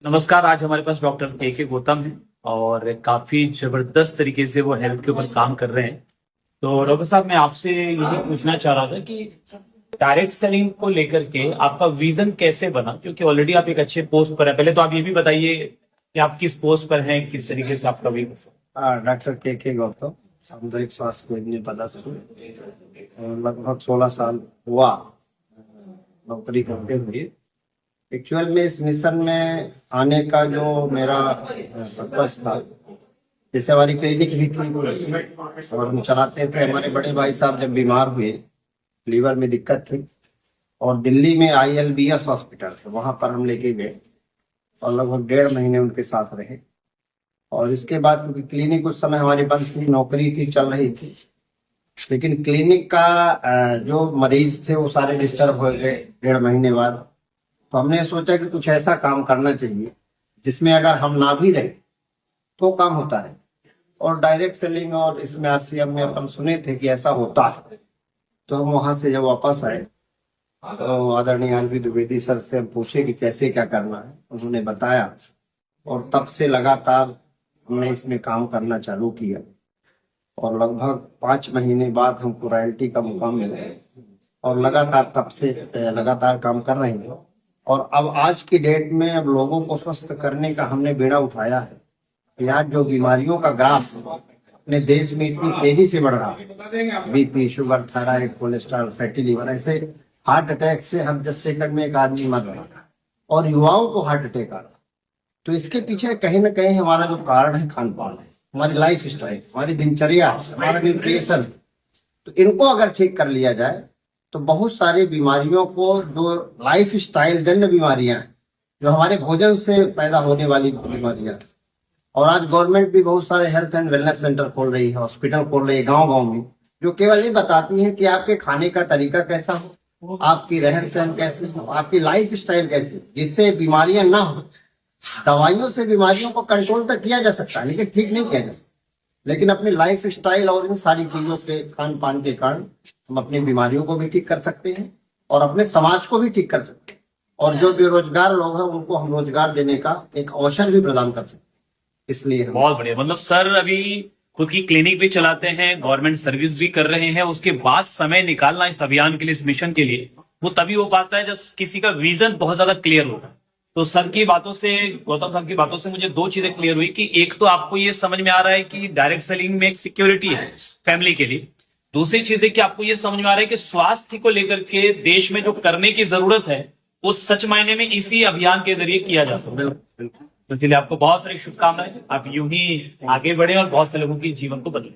नमस्कार। आज हमारे पास डॉक्टर के गौतम है और काफी जबरदस्त तरीके से वो हेल्थ के ऊपर काम कर रहे हैं। तो डॉक्टर साहब, मैं आपसे यही पूछना चाह रहा था कि डायरेक्ट सेलिंग को लेकर के आपका विजन कैसे बना, क्योंकि ऑलरेडी आप एक अच्छे पोस्ट पर हैं। पहले तो आप ये भी बताइए कि आप किस पोस्ट पर हैं, किस तरीके से आपका विजन। डॉक्टर के गौतम, सामुदायिक स्वास्थ्य केंद्र पदार्थ लगभग 16 साल हुआ नौकरी करते हुए। एक्चुअल में इस मिशन में आने का जो मेरा पर्पस था, जैसे हमारी क्लिनिक भी थी और हम चलाते थे। हमारे बड़े भाई साहब जब बीमार हुए, लीवर में दिक्कत थी, और दिल्ली में ILBS हॉस्पिटल है, वहां पर हम लेके गए और लगभग 1.5 महीने उनके साथ रहे। और इसके बाद क्योंकि क्लिनिक उस समय हमारी बंद थी, नौकरी थी चल रही थी, लेकिन क्लिनिक का जो मरीज थे वो सारे डिस्टर्ब हो गए 1.5 महीने बाद। तो हमने सोचा कि कुछ ऐसा काम करना चाहिए जिसमें अगर हम ना भी रहे तो काम होता है। और डायरेक्ट सेलिंग और इसमें RCM में अपन सुने थे कि ऐसा होता है। तो हम वहां से जब वापस आए तो आदरणीय RV द्विवेदी सर से हम पूछे कि कैसे क्या करना है, उन्होंने बताया और तब से लगातार हमने इसमें काम करना चालू किया। और लगभग 5 महीने बाद हमको रॉयल्टी का मुकाम मिला और लगातार तब से लगातार काम कर रहे हैं। और अब आज की डेट में अब लोगों को स्वस्थ करने का हमने बेड़ा उठाया है। यहाँ जो बीमारियों का ग्राफ अपने देश में इतनी तेजी से बढ़ रहा है, BP, sugar, thyroid, cholesterol, fatty liver, ऐसे हार्ट अटैक से हर 10 सेकंड में एक आदमी मर रहा है और युवाओं को हार्ट अटैक आ रहा है। तो इसके पीछे कहीं ना कहीं हमारा जो कारण है खान पान है, हमारी लाइफ स्टाइल, हमारी दिनचर्या, हमारा न्यूट्रिशन। तो इनको अगर ठीक कर लिया जाए तो बहुत सारी बीमारियों को, जो लाइफ स्टाइल जन्य बीमारियां, जो हमारे भोजन से पैदा होने वाली बीमारियां, और आज गवर्नमेंट भी बहुत सारे हेल्थ एंड वेलनेस सेंटर खोल रही है, हॉस्पिटल खोल रही है गांव-गांव में, जो केवल ये बताती है कि आपके खाने का तरीका कैसा हो, आपकी रहन सहन कैसी हो, आपकी लाइफ स्टाइल कैसी हो, जिससे बीमारियां ना हो। दवाइयों से बीमारियों को कंट्रोल तक किया जा सकता है लेकिन ठीक नहीं किया जा सकता। लेकिन अपनी लाइफ स्टाइल और इन सारी चीजों के खान पान के कारण हम अपनी बीमारियों को भी ठीक कर सकते हैं और अपने समाज को भी ठीक कर सकते हैं। और जो बेरोजगार लोग हैं उनको हम रोजगार देने का एक अवसर भी प्रदान कर सकते हैं। इसलिए बहुत बढ़िया। मतलब सर अभी खुद की क्लिनिक भी चलाते हैं, गवर्नमेंट सर्विस भी कर रहे हैं, उसके बाद समय निकालना इस अभियान के लिए, इस मिशन के लिए, वो तभी हो पाता है जब किसी का विजन बहुत ज्यादा क्लियर होता है। तो सर की बातों से, गौतम साहब की बातों से मुझे 2 चीजें क्लियर हुई कि एक तो आपको ये समझ में आ रहा है कि डायरेक्ट सेलिंग में एक सिक्योरिटी है फैमिली के लिए। दूसरी चीज है कि आपको ये समझ में आ रहा है कि स्वास्थ्य को लेकर के देश में जो करने की जरूरत है वो सच मायने में इसी अभियान के जरिए किया जा सकता है। तो चलिए, आपको बहुत सारी शुभकामनाएं। आप यूं ही आगे बढ़े और बहुत से लोगों के जीवन को बदलें।